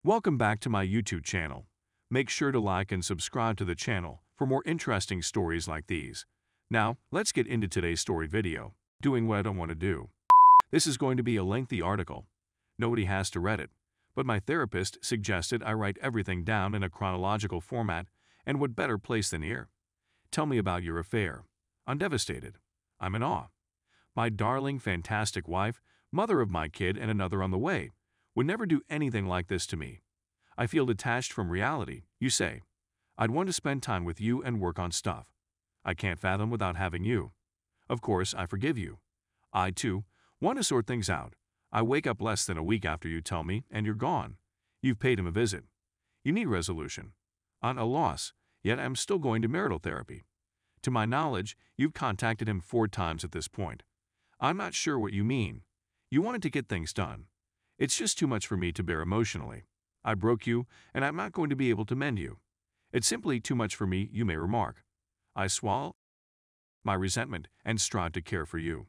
Welcome back to my YouTube channel. Make sure to like and subscribe to the channel for more interesting stories like these. Now, let's get into today's story video, Doing What I Don't Want to Do. This is going to be a lengthy article. Nobody has to read it, but my therapist suggested I write everything down in a chronological format, and what better place than here? Tell me about your affair. I'm devastated. I'm in awe. My darling, fantastic wife, mother of my kid and another on the way, would never do anything like this to me. I feel detached from reality, you say. I'd want to spend time with you and work on stuff. I can't fathom without having you. Of course, I forgive you. I, too, want to sort things out. I wake up less than a week after you tell me, and you're gone. You've paid him a visit. You need resolution. On a loss, yet I'm still going to marital therapy. To my knowledge, you've contacted him 4 times at this point. I'm not sure what you mean. You wanted to get things done. It's just too much for me to bear emotionally. I broke you, and I'm not going to be able to mend you. It's simply too much for me, you may remark. I swallow my resentment and strive to care for you.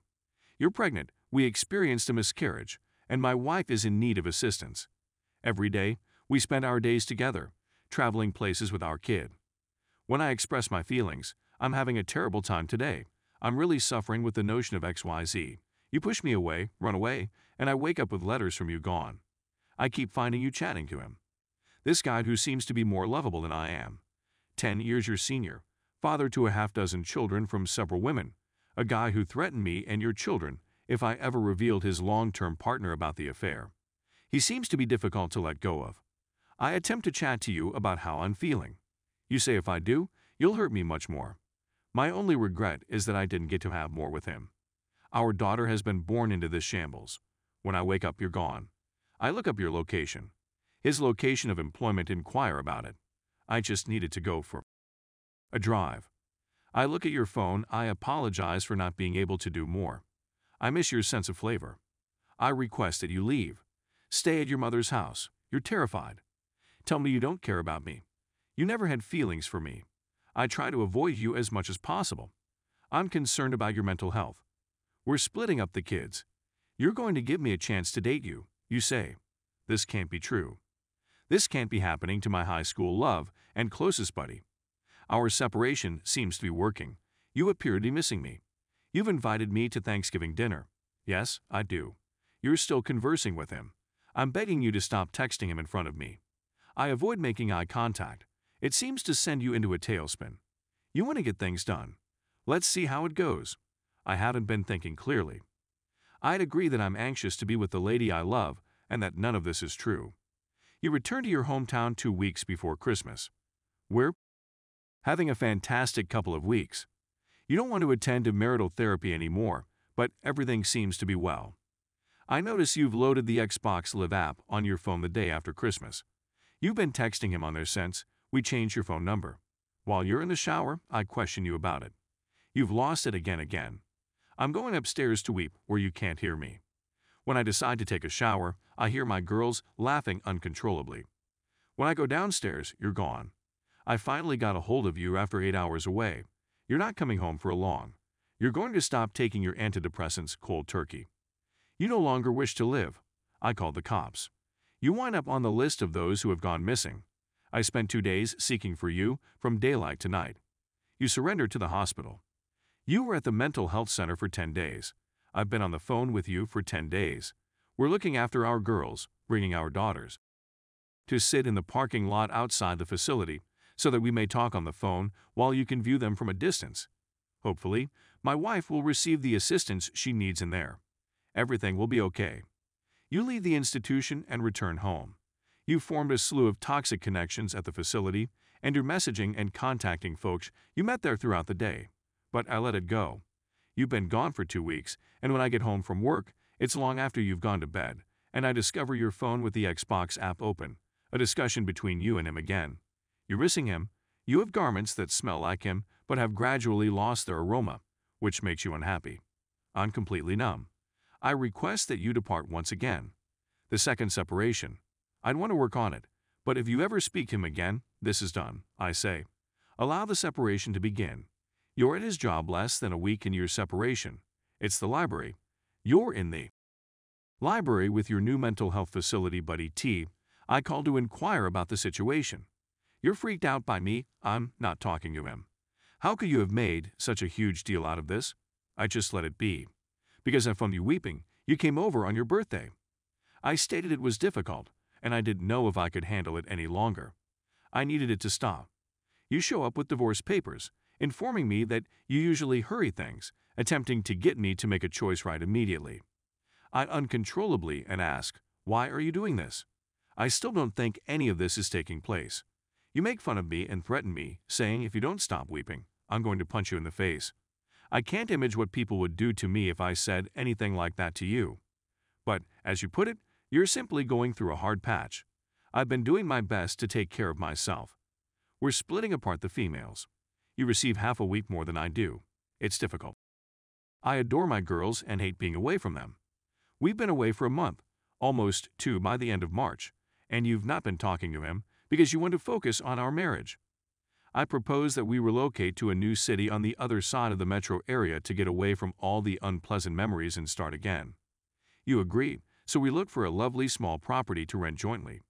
You're pregnant, we experienced a miscarriage, and my wife is in need of assistance. Every day, we spend our days together, traveling places with our kid. When I express my feelings, I'm having a terrible time today. I'm really suffering with the notion of XYZ. You push me away, run away, and I wake up with letters from you gone. I keep finding you chatting to him. This guy who seems to be more lovable than I am. 10 years your senior, father to a half-dozen children from several women, a guy who threatened me and your children if I ever revealed his long-term partner about the affair. He seems to be difficult to let go of. I attempt to chat to you about how I'm feeling. You say if I do, you'll hurt me much more. My only regret is that I didn't get to have more with him. Our daughter has been born into this shambles. When I wake up, you're gone. I look up your location. His location of employment, inquire about it. I just needed to go for a drive. I look at your phone. I apologize for not being able to do more. I miss your sense of flavor. I request that you leave. Stay at your mother's house. You're terrified. Tell me you don't care about me. You never had feelings for me. I try to avoid you as much as possible. I'm concerned about your mental health. We're splitting up the kids. You're going to give me a chance to date you, you say. This can't be true. This can't be happening to my high school love and closest buddy. Our separation seems to be working. You appear to be missing me. You've invited me to Thanksgiving dinner. Yes, I do. You're still conversing with him. I'm begging you to stop texting him in front of me. I avoid making eye contact. It seems to send you into a tailspin. You want to get things done. Let's see how it goes. I haven't been thinking clearly. I'd agree that I'm anxious to be with the lady I love and that none of this is true. You return to your hometown 2 weeks before Christmas. We're having a fantastic couple of weeks. You don't want to attend to marital therapy anymore, but everything seems to be well. I notice you've loaded the Xbox Live app on your phone the day after Christmas. You've been texting him on there since we changed your phone number. While you're in the shower, I question you about it. You've lost it again. I'm going upstairs to weep where you can't hear me. When I decide to take a shower, I hear my girls laughing uncontrollably. When I go downstairs, you're gone. I finally got a hold of you after 8 hours away. You're not coming home for long. You're going to stop taking your antidepressants cold turkey. You no longer wish to live. I called the cops. You wind up on the list of those who have gone missing. I spent 2 days seeking for you from daylight to night. You surrendered to the hospital. You were at the mental health center for 10 days. I've been on the phone with you for 10 days. We're looking after our girls, bringing our daughters to sit in the parking lot outside the facility so that we may talk on the phone while you can view them from a distance. Hopefully, my wife will receive the assistance she needs in there. Everything will be okay. You leave the institution and return home. You formed a slew of toxic connections at the facility, and you're messaging and contacting folks you met there throughout the day. But I let it go. You've been gone for 2 weeks, and when I get home from work, it's long after you've gone to bed, and I discover your phone with the Xbox app open, a discussion between you and him again. You're missing him. You have garments that smell like him, but have gradually lost their aroma, which makes you unhappy. I'm completely numb. I request that you depart once again. The second separation. I'd want to work on it, but if you ever speak to him again, this is done, I say. Allow the separation to begin. You're at his job less than a week in your separation. It's the library. You're in the library with your new mental health facility buddy T. I called to inquire about the situation. You're freaked out by me. I'm not talking to him. How could you have made such a huge deal out of this? I just let it be. Because I found you weeping. You came over on your birthday. I stated it was difficult, and I didn't know if I could handle it any longer. I needed it to stop. You show up with divorce papers, informing me that you usually hurry things, attempting to get me to make a choice right immediately. I uncontrollably and ask, why are you doing this? I still don't think any of this is taking place. You make fun of me and threaten me, saying if you don't stop weeping, I'm going to punch you in the face. I can't imagine what people would do to me if I said anything like that to you. But, as you put it, you're simply going through a hard patch. I've been doing my best to take care of myself. We're splitting apart the females. You receive half a week more than I do. It's difficult. I adore my girls and hate being away from them. We've been away for a month, almost 2 by the end of March, and you've not been talking to him because you want to focus on our marriage. I propose that we relocate to a new city on the other side of the metro area to get away from all the unpleasant memories and start again. You agree, so we look for a lovely small property to rent jointly.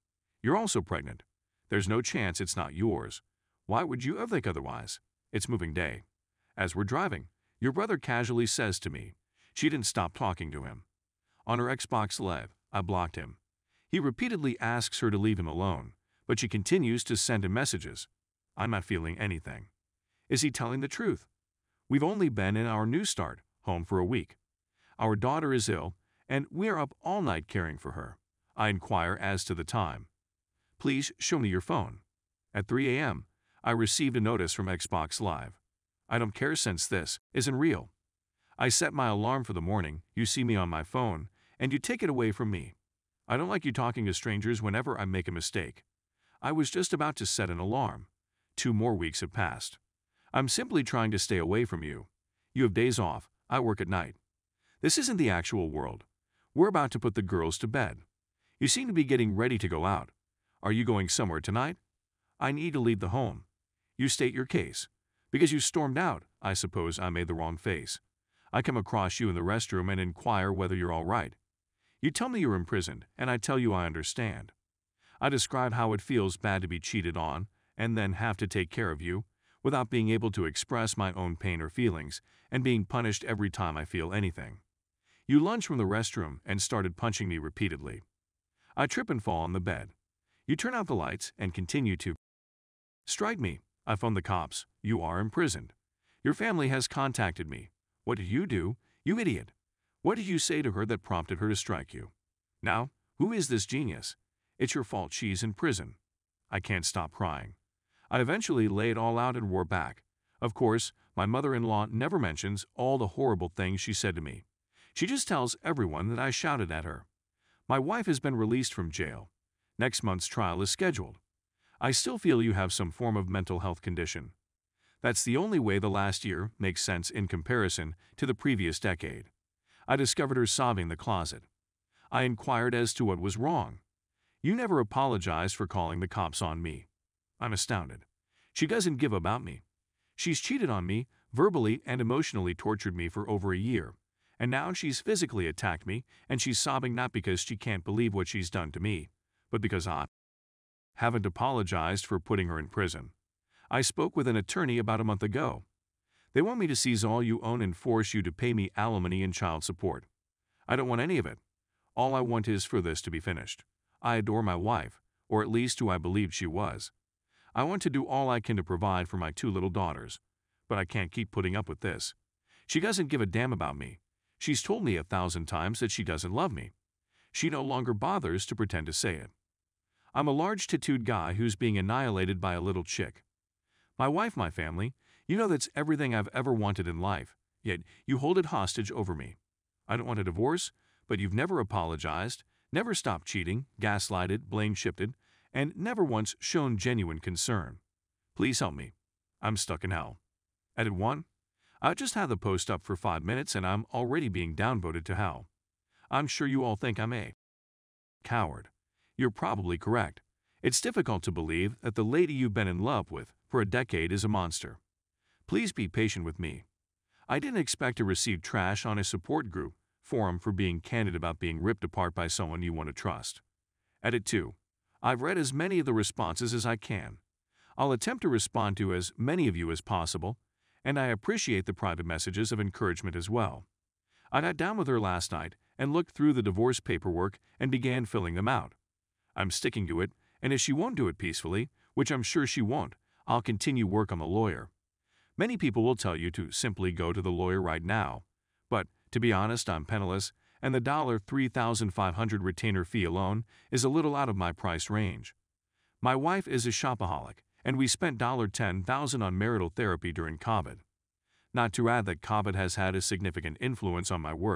You're also pregnant. There's no chance it's not yours. Why would you ever think otherwise? It's moving day. As we're driving, your brother casually says to me, she didn't stop talking to him. On her Xbox Live, I blocked him. He repeatedly asks her to leave him alone, but she continues to send him messages. I'm not feeling anything. Is he telling the truth? We've only been in our new start, home for a week. Our daughter is ill, and we're up all night caring for her. I inquire as to the time. Please show me your phone. At 3 a.m., I received a notice from Xbox Live. I don't care since this isn't real. I set my alarm for the morning, you see me on my phone, and you take it away from me. I don't like you talking to strangers whenever I make a mistake. I was just about to set an alarm. 2 more weeks have passed. I'm simply trying to stay away from you. You have days off, I work at night. This isn't the actual world. We're about to put the girls to bed. You seem to be getting ready to go out. Are you going somewhere tonight? I need to leave the home. You state your case. Because you stormed out, I suppose I made the wrong face. I come across you in the restroom and inquire whether you're all right. You tell me you're imprisoned, and I tell you I understand. I describe how it feels bad to be cheated on, and then have to take care of you, without being able to express my own pain or feelings, and being punished every time I feel anything. You lunge from the restroom and started punching me repeatedly. I trip and fall on the bed. You turn out the lights and continue to strike me. I phone the cops. You are imprisoned. Your family has contacted me. What did you do, you idiot? What did you say to her that prompted her to strike you? Now, who is this genius? It's your fault she's in prison. I can't stop crying. I eventually lay it all out and roar back. Of course, my mother-in-law never mentions all the horrible things she said to me. She just tells everyone that I shouted at her. My wife has been released from jail. Next month's trial is scheduled. I still feel you have some form of mental health condition. That's the only way the last year makes sense in comparison to the previous decade. I discovered her sobbing in the closet. I inquired as to what was wrong. You never apologized for calling the cops on me. I'm astounded. She doesn't give about me. She's cheated on me, verbally and emotionally tortured me for over a year, and now she's physically attacked me, and she's sobbing not because she can't believe what she's done to me, but because I haven't apologized for putting her in prison. I spoke with an attorney about a month ago. They want me to seize all you own and force you to pay me alimony and child support. I don't want any of it. All I want is for this to be finished. I adore my wife, or at least who I believed she was. I want to do all I can to provide for my 2 little daughters, but I can't keep putting up with this. She doesn't give a damn about me. She's told me 1,000 times that she doesn't love me. She no longer bothers to pretend to say it. I'm a large tattooed guy who's being annihilated by a little chick. My wife, my family, you know that's everything I've ever wanted in life, yet you hold it hostage over me. I don't want a divorce, but you've never apologized, never stopped cheating, gaslighted, blame-shifted, and never once shown genuine concern. Please help me. I'm stuck in hell. Edit 1. I just had the post up for 5 minutes and I'm already being downvoted to hell. I'm sure you all think I'm a coward. You're probably correct. It's difficult to believe that the lady you've been in love with for a decade is a monster. Please be patient with me. I didn't expect to receive trash on a support group forum for being candid about being ripped apart by someone you want to trust. Edit 2. I've read as many of the responses as I can. I'll attempt to respond to as many of you as possible, and I appreciate the private messages of encouragement as well. I sat down with her last night and looked through the divorce paperwork and began filling them out. I'm sticking to it, and if she won't do it peacefully, which I'm sure she won't, I'll continue work on the lawyer. Many people will tell you to simply go to the lawyer right now, but to be honest, I'm penniless, and the $3,500 retainer fee alone is a little out of my price range. My wife is a shopaholic, and we spent $10,000 on marital therapy during COVID. Not to add that COVID has had a significant influence on my work.